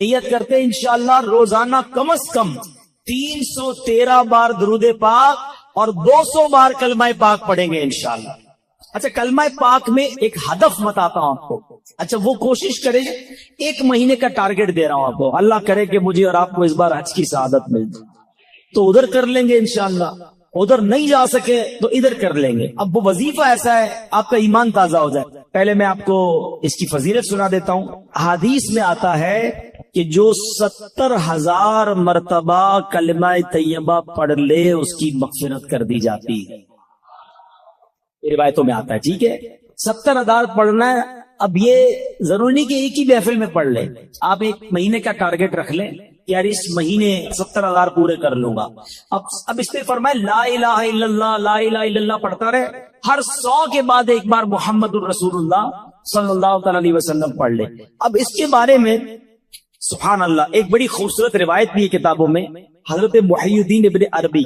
نیت کرتے ہیں انشاءاللہ روزانہ کم از کم 313 بار درود پاک اور 200 بار کلمہ پاک پڑھیں گے انشاءاللہ۔ اچھا کلمہ پاک میں ایک ہدف بتاتا ہوں آپ کو، اچھا وہ کوشش کریں، 1 مہینے کا ٹارگٹ دے رہا ہوں آپ کو، اللہ کرے کہ مجھے اور آپ کو اس بار حج کی سعادت مل جائے تو ادھر کر لیں گے انشاءاللہ، ادھر نہیں جا سکے تو ادھر کر لیں گے۔ اب وہ وظیفہ ایسا ہے آپ کا ایمان تازہ ہو جائے۔ پہلے میں آپ کو اس کی فضیلت سنا دیتا ہوں۔ حدیث میں آتا ہے کہ جو 70,000 مرتبہ کلمہ طیبہ پڑھ لے اس کی مغفرت کر دی جاتی ہے، روایتوں میں آتا ہے، ٹھیک ہے 70,000 پڑھنا ہے۔ اب یہ ضروری نہیں کہ ایک ہی محفل میں پڑھ لیں، آپ 1 مہینے کا ٹارگٹ رکھ لیں کہ یار اس مہینے 70,000 پورے کر لوں گا۔ اب اس پہ فرمائے لا الہ الا اللہ، لا الہ الا اللہ پڑھتا رہے، ہر 100 کے بعد ایک بار محمد الرسول اللہ صلی اللہ تعالی علیہ وسلم پڑھ لے۔ اب اس کے بارے میں سبحان اللہ ایک بڑی خوبصورت روایت بھی ہے کتابوں میں۔ حضرت محی الدین ابن عربی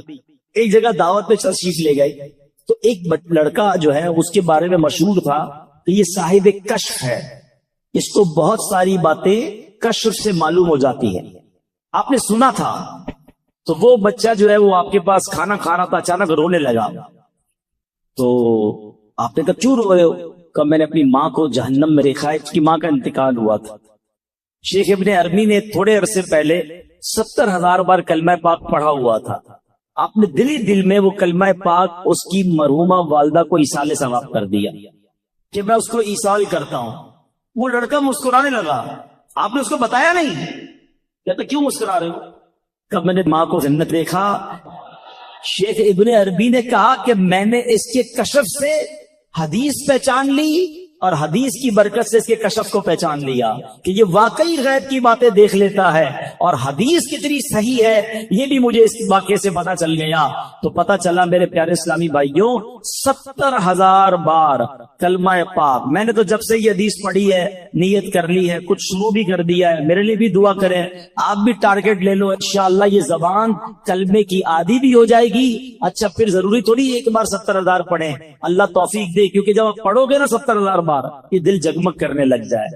ایک جگہ دعوت پہ تشریف لے گئے تو ایک لڑکا جو ہے اس کے بارے میں مشہور تھا کہ یہ صاحب کشف ہے، اس کو بہت ساری باتیں کشف سے معلوم ہو جاتی ہیں، آپ نے سنا تھا۔ تو وہ بچہ جو ہے وہ آپ کے پاس کھانا کھا رہا تھا، اچانک رونے لگا، تو آپ نے کہا کیوں رو رہے ہو؟ کہ میں نے اپنی ماں کو جہنم میں دیکھا ہے، اس کی ماں کا انتقال ہوا تھا۔ شیخ ابن عربی نے تھوڑے عرصے پہلے 70,000 بار کلمہ پاک پڑھا ہوا تھا، آپ نے دل ہی دل میں وہ کلمہ پاک اس کی مرحومہ والدہ کو ایصال ثواب کر دیا کہ میں اس کو ایصال کرتا ہوں۔ وہ لڑکا مسکرانے لگا، آپ نے اس کو بتایا نہیں؟ کہتا کیوں مسکرا رہے ہو؟ کہ میں نے ماں کو جنت دیکھا۔ شیخ ابن عربی نے کہا کہ میں نے اس کے کشف سے حدیث پہچان لی اور حدیث کی برکت سے اس کے کشف کو پہچان لیا کہ یہ واقعی غیب کی باتیں دیکھ لیتا ہے، اور حدیث کتنی صحیح ہے یہ بھی مجھے اس واقعے سے پتا چل گیا۔ تو پتا چلا میرے پیارے اسلامی بھائیوں 70,000 بار کلمہ پاک۔ میں نے تو جب سے یہ حدیث پڑھی ہے نیت کر لی ہے، کچھ شروع بھی کر دیا ہے، میرے لیے بھی دعا کریں، آپ بھی ٹارگٹ لے لو، انشاءاللہ یہ زبان کلمے کی عادی بھی ہو جائے گی۔ اچھا پھر ضروری تھوڑی ایک بار 70,000 پڑھیں، اللہ توفیق دے، کیونکہ جب آپ پڑھو گے نا 70,000 بار یہ دل جگمگ کرنے لگ جائے،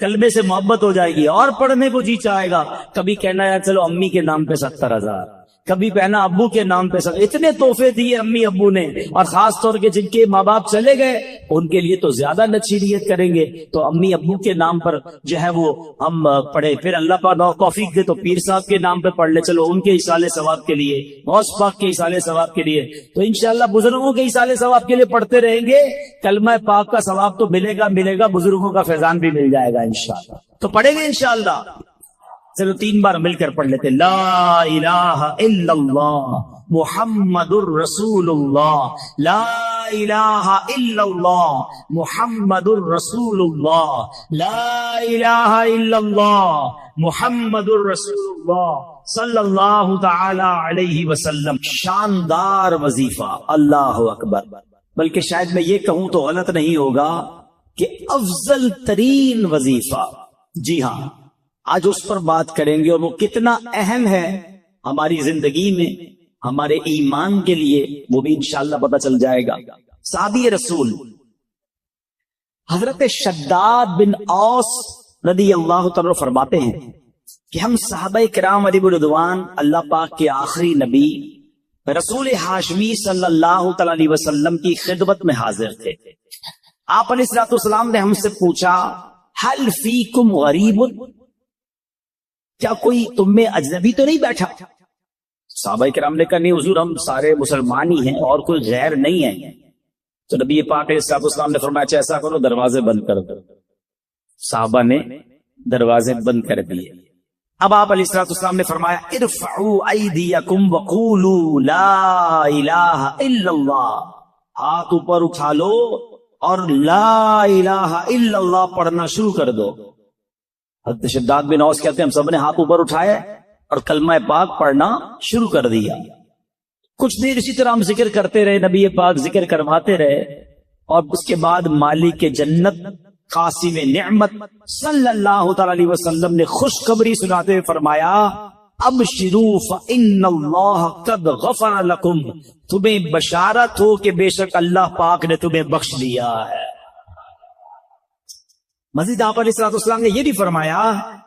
کلمے سے محبت ہو جائے گی اور پڑھنے کو جی چاہے گا۔ کبھی کہنا ہے چلو امی کے نام پہ 70,000، کبھی کہنا ابو کے نام پہ 70,000۔ اتنے تحفے دیے امی ابو نے، اور خاص طور کے جن کے ماں باپ چلے گئے ان کے لیے تو زیادہ اچھی نیت کریں گے۔ تو امی ابو کے نام پر جو ہے وہ ہم پڑھے، پھر اللہ پاک توفیق دے تو پیر صاحب کے نام پہ پڑھ لے، چلو ان کے ایصال ثواب کے لیے، غوث پاک کے ایصال ثواب کے لیے، تو انشاءاللہ بزرگوں کے ایصال ثواب کے لیے پڑھتے رہیں گے، کلمہ پاک کا ثواب تو ملے گا، بزرگوں کا فیضان بھی مل جائے گا انشاءاللہ۔ تو پڑھیں گے انشاءاللہ، چلو 3 بار مل کر پڑھ لیتے۔ لا الہ الا اللہ محمد الرسول اللہ، لا الہ الا اللہ محمد الرسول اللہ، لا الہ الا اللہ محمد الرسول اللہ صلی اللہ تعالی علیہ وسلم۔ شاندار وظیفہ، اللہ اکبر۔ بلکہ شاید میں یہ کہوں تو غلط نہیں ہوگا کہ افضل ترین وظیفہ، جی ہاں آج اس پر بات کریں گے، اور وہ کتنا اہم ہے ہماری زندگی میں، ہمارے ایمان کے لیے، وہ بھی انشاءاللہ پتہ چل جائے گا۔ صحابی رسول حضرت شداد بن اوس رضی اللہ تعالی فرماتے ہیں کہ ہم صحابہ کرام علیہ رضوان اللہ پاک کے آخری نبی رسول ہاشمی صلی اللہ تعالی علیہ وسلم کی خدمت میں حاضر تھے۔ آپ علیہ الصلوۃ والسلام نے ہم سے پوچھا هل فیکم غریب، کیا کوئی تم میں اجنبی تو نہیں بیٹھا؟ صحابہ کرام نے کہا نہیں حضور ہم سارے مسلمان ہی ہیں اور کوئی غیر نہیں ہے۔ تو نبی پاک علیہ الصلوۃ والسلام نے فرمایا اچھا ایسا کرو دروازے بند کر دو۔ صحابہ نے دروازے بند کر دیے۔ اب آپ علیہ الصلوۃ والسلام نے فرمایا ارفعوا ایدیکم وقولوا لا الہ الا اللہ، ہاتھ اوپر اٹھا لو اور لا الہ الا اللہ پڑھنا شروع کر دو۔ حضرت شداد بن اوس کہتے ہیں ہم سب نے ہاتھ اوپر اٹھائے اور کلمہ پاک پڑھنا شروع کر دیا۔ کچھ دیر اسی طرح ہم ذکر کرتے رہے، نبی پاک ذکر کرواتے رہے، اور اس کے بعد مالک جنت قاسم نعمت صلی اللہ تعالی علیہ وسلم نے خوشخبری سناتے ہوئے فرمایا ابشروا فإن اللہ قد غفر لکم، تمہیں بشارت ہو کہ بے شک اللہ پاک نے تمہیں بخش لیا ہے۔ مزید آپ علیہ السلام نے یہ بھی فرمایا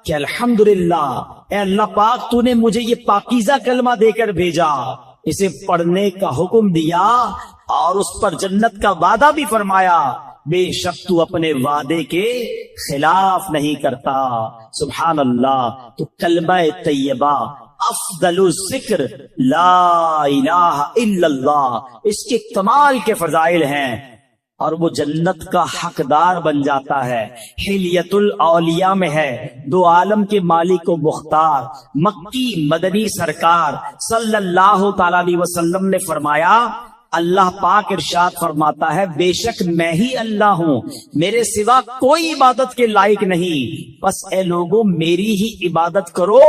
کہ الحمدللہ، اے اللہ پاک تو نے مجھے یہ پاکیزہ کلمہ دے کر بھیجا، اسے پڑھنے کا حکم دیا اور اس پر جنت کا وعدہ بھی فرمایا، بے شک تو اپنے وعدے کے خلاف نہیں کرتا۔ سبحان اللہ۔ تو کلمہ طیبہ افضل الذکر لا الہ الا اللہ، اس کے کمال کے فضائل ہیں اور وہ جنت کا حقدار بن جاتا ہے۔ حلیت الاولیاء میں ہے، دو عالم کے مالک و مختار مکی مدنی سرکار صلی اللہ تعالی علیہ وسلم نے فرمایا، اللہ پاک ارشاد فرماتا ہے، بے شک میں ہی اللہ ہوں، میرے سوا کوئی عبادت کے لائق نہیں، بس اے لوگوں میری ہی عبادت کرو۔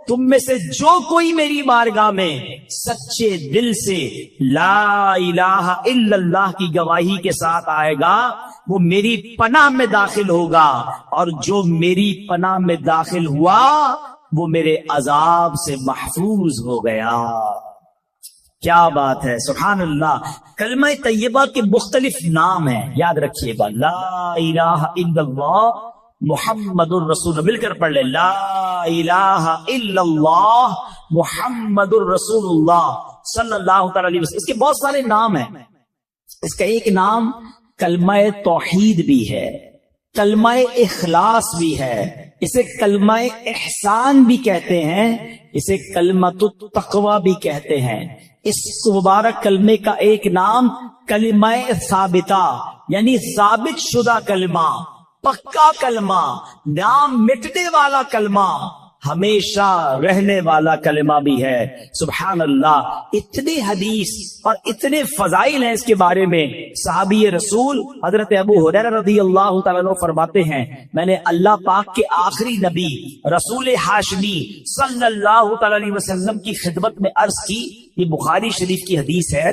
تم میں سے جو کوئی میری بارگاہ میں سچے دل سے لا الہ الا اللہ کی گواہی کے ساتھ آئے گا وہ میری پناہ میں داخل ہوگا، اور جو میری پناہ میں داخل ہوا وہ میرے عذاب سے محفوظ ہو گیا۔ کیا بات ہے، سبحان اللہ۔ کلمہ طیبہ کے مختلف نام ہیں، یاد رکھیے گا، لا الہ الا اللہ محمد الرسول، مل کر پڑھ لیں، لا الہ الا اللہ محمد الرسول اللہ صلی اللہ تعالی علیہ وسلم۔ اس کے بہت سارے نام ہیں، اس کا ایک نام کلمہ توحید بھی ہے، کلمہ اخلاص بھی ہے، اسے کلمہ احسان بھی کہتے ہیں، اسے کلمۃ التقوی بھی کہتے ہیں۔ اس مبارک کلمے کا ایک نام کلمہ ثابتہ یعنی ثابت شدہ کلمہ، پکا کلمہ، نام مٹنے والا کلمہ، ہمیشہ رہنے والا کلمہ بھی ہے۔ سبحان اللہ۔ اتنے حدیث اور اتنے فضائل ہیں اس کے بارے میں۔ صحابی رسول حضرت ابو ہریرہ رضی اللہ تعالیٰ عنہ فرماتے ہیں، میں نے اللہ پاک کے آخری نبی رسول ہاشمی صلی اللہ تعالیٰ علیہ وسلم کی خدمت میں عرض کی، یہ بخاری شریف کی حدیث ہے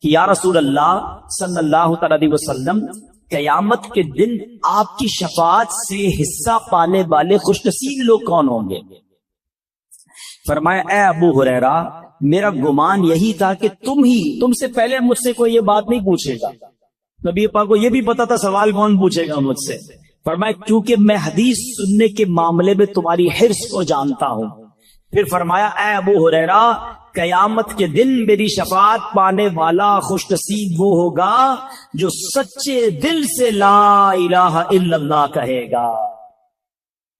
کہ یا رسول اللہ صلی اللہ تعالیٰ علیہ وسلم، قیامت کے دن آپ کی شفاعت سے حصہ پانے والے خوش نصیب لوگ کون ہوں گے؟ فرمایا، اے ابو ہریرہ، میرا گمان یہی تھا کہ تم سے پہلے مجھ سے کوئی یہ بات نہیں پوچھے گا۔ نبی پاک کو یہ بھی پتا تھا سوال کون پوچھے گا مجھ سے۔ فرمایا، کیونکہ میں حدیث سننے کے معاملے میں تمہاری حرص کو جانتا ہوں۔ پھر فرمایا، اے ابو ہریرہ، قیامت کے دن میری شفاعت پانے والا خوش نصیب وہ ہوگا جو سچے دل سے لا الہ الا اللہ کہے گا۔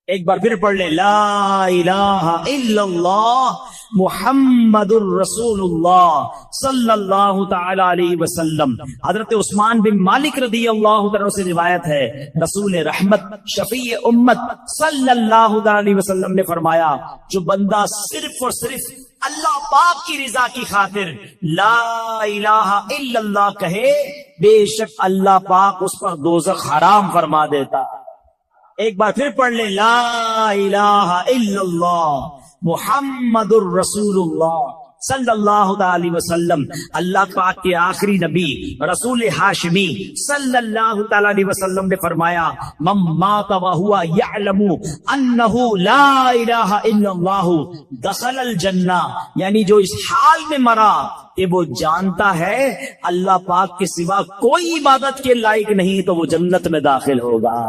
ایک بار پھر پڑھ لیں، لا الہ الا اللہ محمد الرسول اللہ صلی اللہ تعالی علیہ وسلم۔ حضرت عثمان بن مالک رضی اللہ تعالیٰ سے روایت ہے، رسول رحمت شفیع امت صلی اللہ علیہ وسلم نے فرمایا، جو بندہ صرف اور صرف اللہ پاک کی رضا کی خاطر لا الہ الا اللہ کہے، بے شک اللہ پاک اس پر دوزخ حرام فرما دیتا۔ ایک بار پھر پڑھ لیں، لا الہ الا اللہ محمد الرسول اللہ صلی اللہ تعالی وسلم۔ اللہ پاک کے آخری نبی رسول ہاشمی صلی اللہ تعالی علیہ وسلم نے فرمایا، من مات وہو یعلم انہ لا الہ الا اللہ دخل الجنہ، یعنی جو اس حال میں مرا کہ وہ جانتا ہے اللہ پاک کے سوا کوئی عبادت کے لائق نہیں تو وہ جنت میں داخل ہوگا۔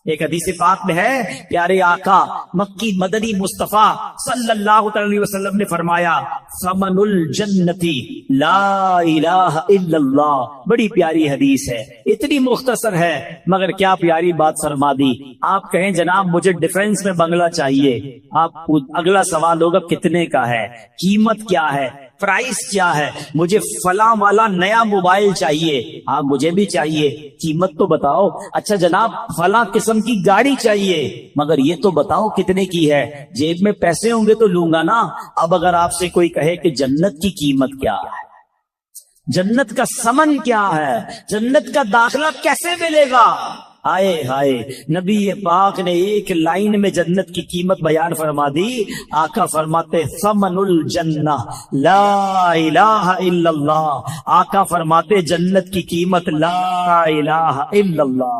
ایک حدیث پاک میں ہے، پیارے آقا مکی مدنی مصطفیٰ صلی اللہ علیہ وسلم نے فرمایا، ثمن الجنتی لا الہ الا اللہ۔ بڑی پیاری حدیث ہے، اتنی مختصر ہے مگر کیا پیاری بات فرما دی۔ آپ کہیں جناب مجھے ڈیفنس میں بنگلہ چاہیے، آپ اگلا سوال ہوگا کتنے کا ہے، قیمت کیا ہے، پرائس کیا ہے، مجھے فلاں والا نیا موبائل چاہیے، آپ مجھے بھی چاہیے، قیمت تو بتاؤ۔ اچھا جناب فلاں قسم کی گاڑی چاہیے، مگر یہ تو بتاؤ کتنے کی ہے، جیب میں پیسے ہوں گے تو لوں گا نا۔ اب اگر آپ سے کوئی کہے کہ جنت کی قیمت کیا ہے، جنت کا ثمن کیا ہے، جنت کا داخلہ کیسے ملے گا، آئے ہائے، نبی پاک نے ایک لائن میں جنت کی قیمت بیان فرما دی۔ آقا فرماتے ثمن الجنہ لا الہ الا اللہ، آقا فرماتے جنت کی قیمت لا الہ الا اللہ۔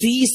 30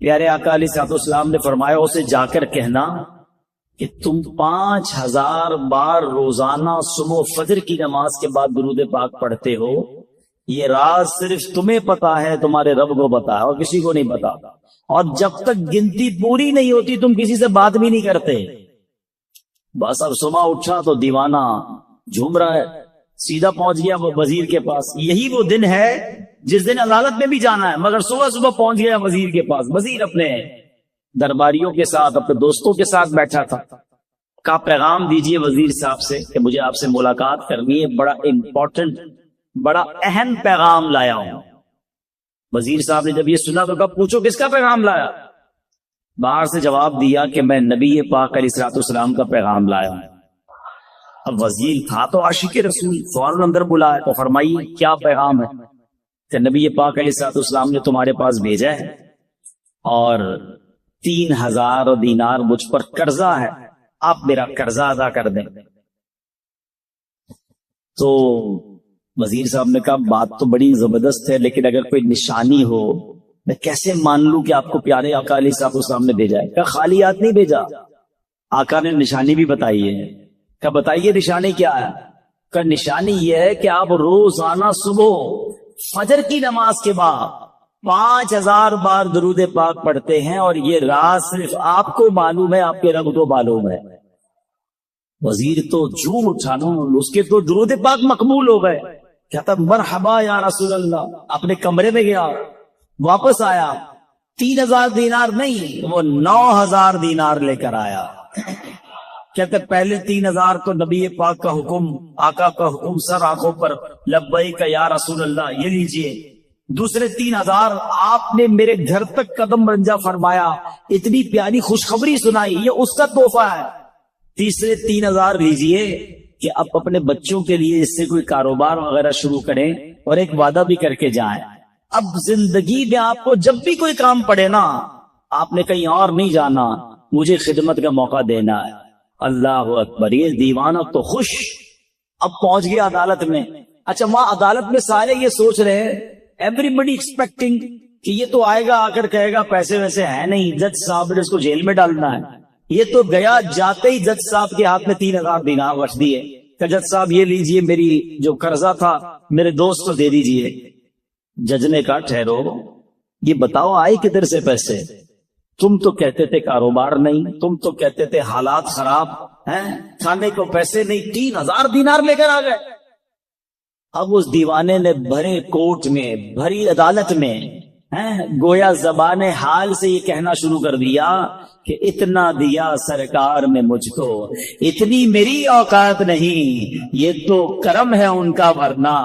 پیارے آقا علیہ السلام نے فرمایا اسے جا کر کہنا کہ تم 5000 بار روزانہ صبح فجر کی نماز کے بعد درود پاک پڑھتے ہو، یہ راز صرف تمہیں پتا ہے، تمہارے رب کو پتا ہے اور کسی کو نہیں پتا، اور جب تک گنتی پوری نہیں ہوتی تم کسی سے بات بھی نہیں کرتے۔ بس اب صبح اٹھا تو دیوانہ جھوم رہا ہے، سیدھا پہنچ گیا وہ وزیر کے پاس۔ یہی وہ دن ہے جس دن عدالت میں بھی جانا ہے، مگر صبح صبح پہنچ گیا وزیر کے پاس۔ وزیر اپنے درباریوں کے ساتھ، اپنے دوستوں کے ساتھ بیٹھا تھا۔ کہا پیغام دیجئے وزیر صاحب سے کہ مجھے آپ سے ملاقات کرنی ہے، بڑا امپورٹنٹ، بڑا اہم پیغام لایا ہوں۔ وزیر صاحب نے جب یہ سنا تو کہا پوچھو کس کا پیغام لایا؟ باہر سے جواب دیا کہ میں نبی پاک علیہ السلام کا پیغام لایا ہوں۔ اب وزیر تھا تو عاشق رسول، فوراً اندر بلایا تو فرمائیے کیا پیغام ہے؟ کہ نبی پاک علیہ السلام نے تمہارے پاس بھیجا ہے اور 3000 دینار مجھ پر قرضہ ہے، آپ میرا قرضہ ادا کر دیں۔ تو وزیر صاحب نے کہا بات تو بڑی زبردست ہے، لیکن اگر کوئی نشانی ہو میں کیسے مان لوں کہ آپ کو پیارے آقا علیہ السلام نے بھیجا ہے؟ کہا خالی ہاتھ نہیں بھیجا، آقا نے نشانی بھی بتائی ہے۔ کہا بتائیے نشانی کیا ہے؟ کہا نشانی یہ ہے کہ آپ روزانہ صبح فجر کی نماز کے بعد 5000 بار درود پاک پڑھتے ہیں، اور یہ راز صرف آپ کو معلوم ہے، آپ کے رب کو معلوم ہے۔ وزیر تو جھوم اٹھا نا، اس کے تو درود پاک مقبول ہو گئے۔ کہتا مرحبا یا رسول اللہ، اپنے کمرے میں گیا، واپس آیا، 3000 دینار نہیں، وہ 9000 دینار لے کر آیا۔ کہتے پہلے 3000 تو نبی پاک کا حکم، آقا کا حکم سر آنکھوں پر، لبیک یا رسول اللہ، یہ لیجئے۔ دوسرے 3000 آپ نے میرے گھر تک قدم رنجا فرمایا، اتنی پیاری خوشخبری سنائی، یہ اس کا تحفہ ہے۔ تیسرے 3000 لیجئے کہ آپ اپنے بچوں کے لیے اس سے کوئی کاروبار وغیرہ شروع کریں اور ایک وعدہ بھی کر کے جائیں۔ اب زندگی میں آپ کو جب بھی کوئی کام پڑے نا، آپ نے کہیں اور نہیں جانا، مجھے خدمت کا موقع دینا ہے۔ اللہ اکبر، یہ دیوانہ تو خوش، اب پہنچ گیا عدالت میں۔ اچھا وہاں عدالت میں سارے یہ سوچ رہے ہیں، ایوری بڈی ایکسپیکٹنگ کہ یہ تو آئے گا آ کر کہے گا پیسے ویسے ہیں نہیں، جج صاحب نے اس کو جیل میں ڈالنا ہے۔ یہ تو گیا، جاتے ہی جج صاحب کے ہاتھ میں 3000 دینار رکھ دیے کہ جج صاحب یہ لیجئے، میری جو قرضہ تھا میرے دوست کو دے دیجئے۔ جج نے کہا ٹھہرو، یہ بتاؤ آئے کدھر سے پیسے؟ تم تو کہتے تھے کاروبار نہیں، تم تو کہتے تھے حالات خراب ہیں، کھانے کو پیسے نہیں، 3000 دینار لے کر آ گئے۔ اب اس دیوانے نے بھرے کوٹ میں، بھری عدالت میں گویا زبان حال سے یہ کہنا شروع کر دیا کہ اتنا دیا سرکار نے مجھ کو، اتنی میری اوقات نہیں، یہ تو کرم ہے ان کا، ورنہ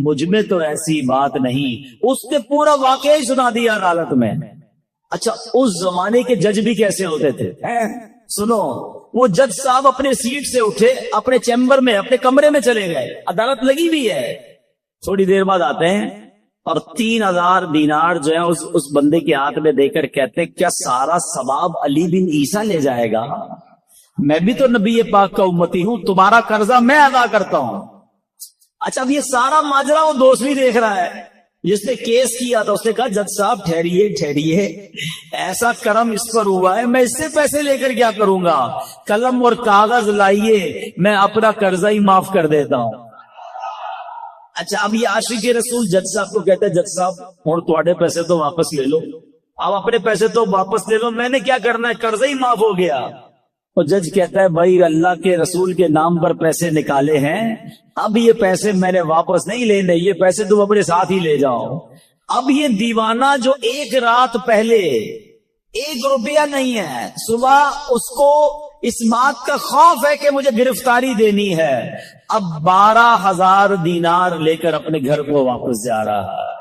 مجھ میں تو ایسی بات نہیں۔ اس نے پورا واقعہ ہی سنا دیا عدالت میں۔ اچھا اس زمانے کے جج بھی کیسے ہوتے تھے؟ سنو، وہ جج صاحب اپنے سیٹ سے اٹھے، اپنے چیمبر میں، اپنے کمرے میں چلے گئے، عدالت لگی بھی ہے، تھوڑی دیر بعد آتے ہیں اور 3000 دینار جو ہے اس بندے کے ہاتھ میں دے کر کہتے ہیں کیا سارا ثواب علی بن عیسیٰ لے جائے گا؟ میں بھی تو نبی پاک کا امتی ہوں، تمہارا قرضہ میں ادا کرتا ہوں۔ اچھا اب یہ سارا ماجرا وہ دوست بھی دیکھ رہا ہے جس نے کیس کیا تھا۔ اس نے کہا جج صاحب ٹھہریے، ایسا کرم اس پر ہوا ہے، میں اس سے پیسے لے کر کیا کروں گا؟ قلم اور کاغذ لائیے، میں اپنا قرضہ ہی معاف کر دیتا ہوں۔ اچھا اب یہ عاشق رسول جج صاحب کو کہتے ہیں جج صاحب اور تھوڑے پیسے تو واپس لے لو، اب اپنے پیسے تو واپس لے لو، میں نے کیا کرنا ہے، قرضہ ہی معاف ہو گیا۔ اور جج کہتا ہے بھائی اللہ کے رسول کے نام پر پیسے نکالے ہیں، اب یہ پیسے میں نے واپس نہیں لینے، یہ پیسے تم اپنے ساتھ ہی لے جاؤ۔ اب یہ دیوانہ جو ایک رات پہلے 1 روپیہ نہیں ہے، صبح اس کو اس بات کا خوف ہے کہ مجھے گرفتاری دینی ہے، اب 12000 دینار لے کر اپنے گھر کو واپس جا رہا ہے۔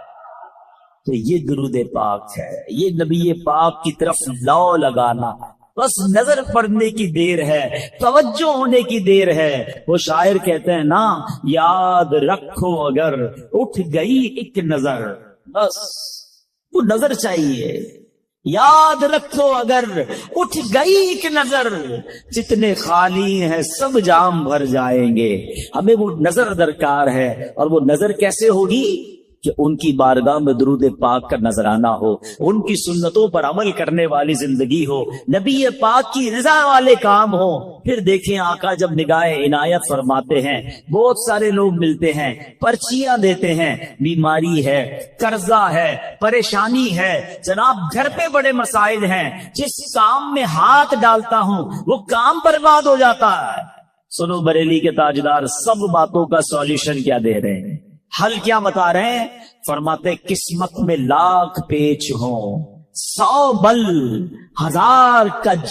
تو یہ درود پاک ہے، یہ نبی پاک کی طرف لو لگانا، بس نظر پڑنے کی دیر ہے، توجہ ہونے کی دیر ہے۔ وہ شاعر کہتے ہیں نا، یاد رکھو اگر اٹھ گئی ایک نظر، بس وہ نظر چاہیے، یاد رکھو اگر اٹھ گئی ایک نظر، جتنے خالی ہیں سب جام بھر جائیں گے۔ ہمیں وہ نظر درکار ہے، اور وہ نظر کیسے ہوگی کہ ان کی بارگاہ میں درود پاک کا نذرانہ ہو، ان کی سنتوں پر عمل کرنے والی زندگی ہو، نبی پاک کی رضا والے کام ہو۔ پھر دیکھیں آقا جب نگاہ عنایت فرماتے ہیں، بہت سارے لوگ ملتے ہیں، پرچیاں دیتے ہیں، بیماری ہے، قرضہ ہے، پریشانی ہے، جناب گھر پہ بڑے مسائل ہیں، جس کام میں ہاتھ ڈالتا ہوں وہ کام برباد ہو جاتا ہے۔ سنو بریلی کے تاجدار سب باتوں کا سولوشن کیا دے رہے ہیں، حل کیا بتا رہے ہیں؟ فرماتے قسمت میں لاکھ پیچ ہوں، 100 بل 1000 کج۔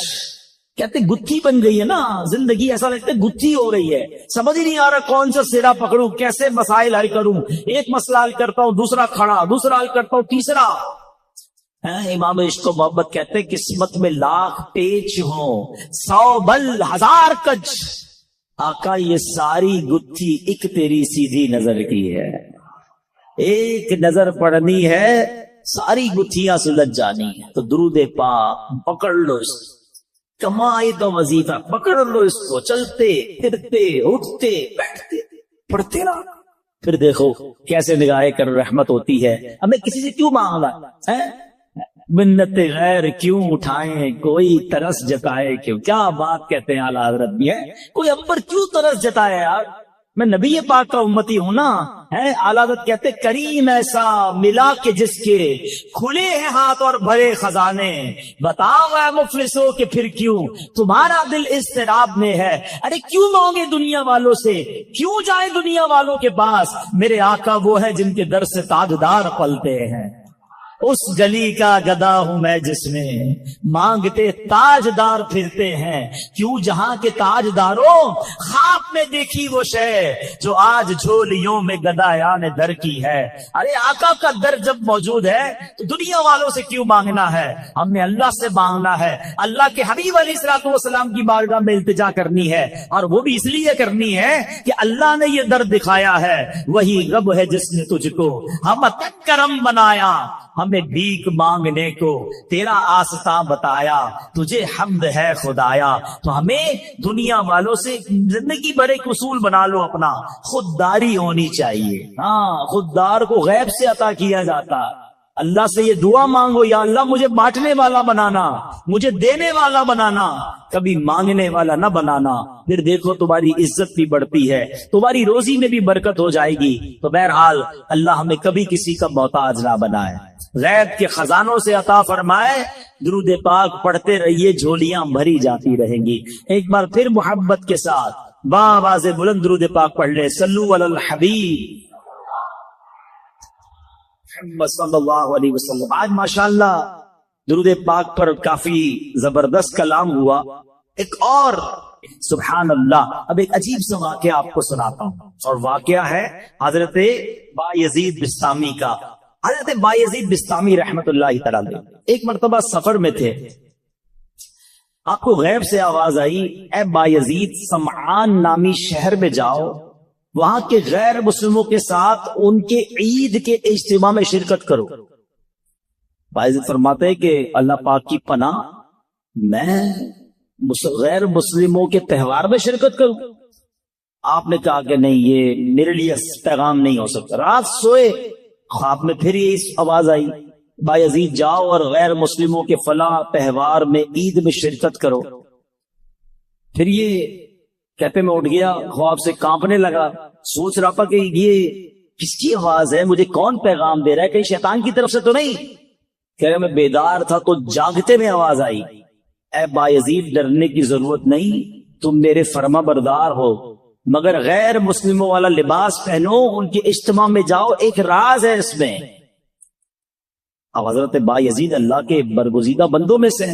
کہتے گتھی بن گئی ہے نا زندگی، ایسا لگتا ہے گتھی ہو گئی ہے، سمجھ ہی نہیں آ رہا کون سا سرا پکڑوں، کیسے مسائل حل کروں، ایک مسئلہ حل کرتا ہوں دوسرا کھڑا، دوسرا حل کرتا ہوں تیسرا۔ امام عشق و محبت کہتے قسمت میں لاکھ پیچ ہوں، 100 بل 1000 کج۔ آقا یہ ساری گتھی ایک تیری سیدھی نظر کی ہے، ایک نظر پڑنی ہے ساری گتھیاں سلجھ جانی ہے۔ تو درود پاک پکڑ لو اس کو، کمائی تو وظیفہ پکڑ لو اس کو، چلتے پھرتے اٹھتے بیٹھتے پڑھتے رہو، پھر دیکھو کیسے نگاہ کر رحمت ہوتی ہے۔ ہمیں کسی سے کیوں مانگنا ہے؟ منت غیر کیوں اٹھائیں، کوئی ترس جتائے کیوں؟ کیا بات کہتے ہیں اعلیٰ حضرت بھی ہے، کوئی ہم پر کیوں ترس جتائے یار، میں نبی پاک کا امتی ہوں نا۔ اعلیٰ حضرت کہتے کریم ایسا ملا کہ جس کے کھلے ہیں ہاتھ اور بھرے خزانے، بتاؤ اے مفلسو کہ پھر کیوں تمہارا دل اضطراب میں ہے۔ ارے کیوں مانگے دنیا والوں سے، کیوں جائیں دنیا والوں کے پاس؟ میرے آقا وہ ہے جن کے در سے تاجدار پلتے ہیں، اس گلی کا گدا ہوں میں جس میں مانگتے تاجدار پھرتے ہیں۔ کیوں جہاں کے تاجداروں خواب میں دیکھی وہ شے جو آج جھولیوں میں گدایان در کی ہے۔ ارے آقا کا در جب موجود ہے تو دنیا والوں سے کیوں مانگنا ہے؟ ہم نے اللہ سے مانگنا ہے، اللہ کے حبیب علیہ الصلوۃ والسلام کی بارگاہ میں التجا کرنی ہے، اور وہ بھی اس لیے کرنی ہے کہ اللہ نے یہ در دکھایا ہے، وہی رب ہے جس نے تجھ کو ہم تک کرم بنایا، ہمیں بھیک مانگنے کو تیرا آستاں بتایا، تجھے حمد ہے خدایا۔ تو ہمیں دنیا والوں سے زندگی بھر ایک اصول بنا لو اپنا، خودداری ہونی چاہیے۔ ہاں خوددار کو غیب سے عطا کیا جاتا، اللہ سے یہ دعا مانگو یا اللہ مجھے بانٹنے والا بنانا، مجھے دینے والا بنانا، کبھی مانگنے والا نہ بنانا۔ پھر دیکھو تمہاری عزت بھی بڑھتی ہے، تمہاری روزی میں بھی برکت ہو جائے گی۔ تو بہرحال اللہ ہمیں کبھی کسی کا محتاج نہ بنائے، غیب کے خزانوں سے عطا فرمائے۔ درود پاک پڑھتے رہیے، جھولیاں بھری جاتی رہیں گی۔ ایک بار پھر محبت کے ساتھ باواز بلند درود پاک پڑھ لے، صلو علی الحبیب محمد صلی اللہ علیہ وسلم۔ آج ماشاءاللہ درود پاک پر کافی زبردست کلام ہوا۔ ایک اور سبحان اللہ، اب ایک عجیب سا واقعہ آپ کو سناتا ہوں، اور واقعہ ہے حضرت بایزید بسطامی کا۔ حضرت بایزید بسطامی رحمت اللہ تعالی ایک مرتبہ سفر میں تھے، آپ کو غیب سے آواز آئی، اے بایزید سمعان نامی شہر میں جاؤ، وہاں کے غیر مسلموں کے ساتھ ان کے عید کے اجتماع میں شرکت کرو۔ بایزید فرماتے ہیں کہ اللہ پاک کی پناہ، میں غیر مسلموں کے تہوار میں شرکت کروں؟ آپ نے کہا کہ نہیں، یہ میرے لیے پیغام نہیں ہو سکتا۔ رات سوئے، خواب میں پھر یہ آواز آئی، بایزید جاؤ اور غیر مسلموں کے فلاں تہوار میں عید میں شرکت کرو۔ پھر یہ کہتے میں اٹھ گیا، خواب سے کانپنے لگا، سوچ رہا تھا کہ یہ کس کی آواز ہے، مجھے کون پیغام دے رہا ہے، کہیں شیطان کی طرف سے تو نہیں؟ کہہ رہا میں بیدار تھا تو جاگتے میں آواز آئی، اے بایزید ڈرنے کی ضرورت نہیں، تم میرے فرما بردار ہو، مگر غیر مسلموں والا لباس پہنو، ان کے اجتماع میں جاؤ، ایک راز ہے اس میں۔ اب حضرت بایزید اللہ کے برگزیدہ بندوں میں سے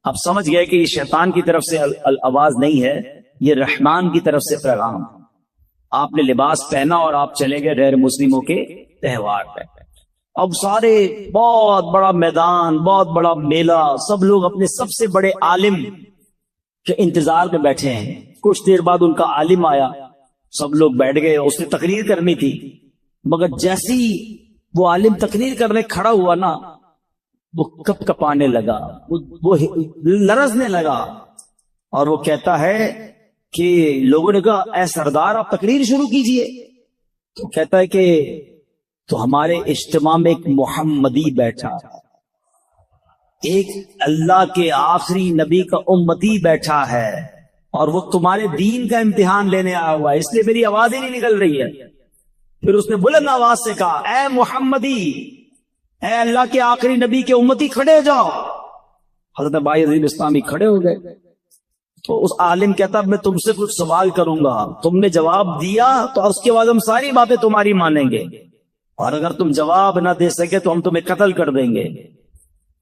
اب سمجھ گئے کہ یہ شیطان کی طرف سے آواز نہیں ہے، یہ رحمان کی طرف سے پیغام۔ آپ نے لباس پہنا اور آپ چلے گئے غیر مسلموں کے تہوار پہ۔ اب سارے بہت بڑا میدان، بہت بڑا میلہ، سب لوگ اپنے سب سے بڑے عالم کے انتظار میں بیٹھے ہیں۔ کچھ دیر بعد ان کا عالم آیا، سب لوگ بیٹھ گئے، اس نے تقریر کرنی تھی، مگر جیسی وہ عالم تقریر کرنے کھڑا ہوا نا، وہ کپ کپانے لگا، وہ لرزنے لگا، اور وہ کہتا ہے کہ لوگوں نے کہا اے سردار آپ تقریر شروع کیجئے۔ تو کہتا ہے کہ تو ہمارے اجتماع میں ایک محمدی بیٹھا ہے، ایک اللہ کے آخری نبی کا امتی بیٹھا ہے، اور وہ تمہارے دین کا امتحان لینے آیا ہوا ہے، اس لیے میری آواز ہی نہیں نکل رہی ہے۔ پھر اس نے بلند آواز سے کہا، اے محمدی، اے اللہ کے آخری نبی کے امتی، کھڑے ہو جاؤ۔ حضرت بھائی عظیم اسلامی کھڑے ہو گئے۔ تو اس عالم کہتا، میں تم سے کچھ سوال کروں گا، تم نے جواب دیا تو اس کے بعد ہم ساری باتیں تمہاری مانیں گے، اور اگر تم جواب نہ دے سکے تو ہم تمہیں قتل کر دیں گے۔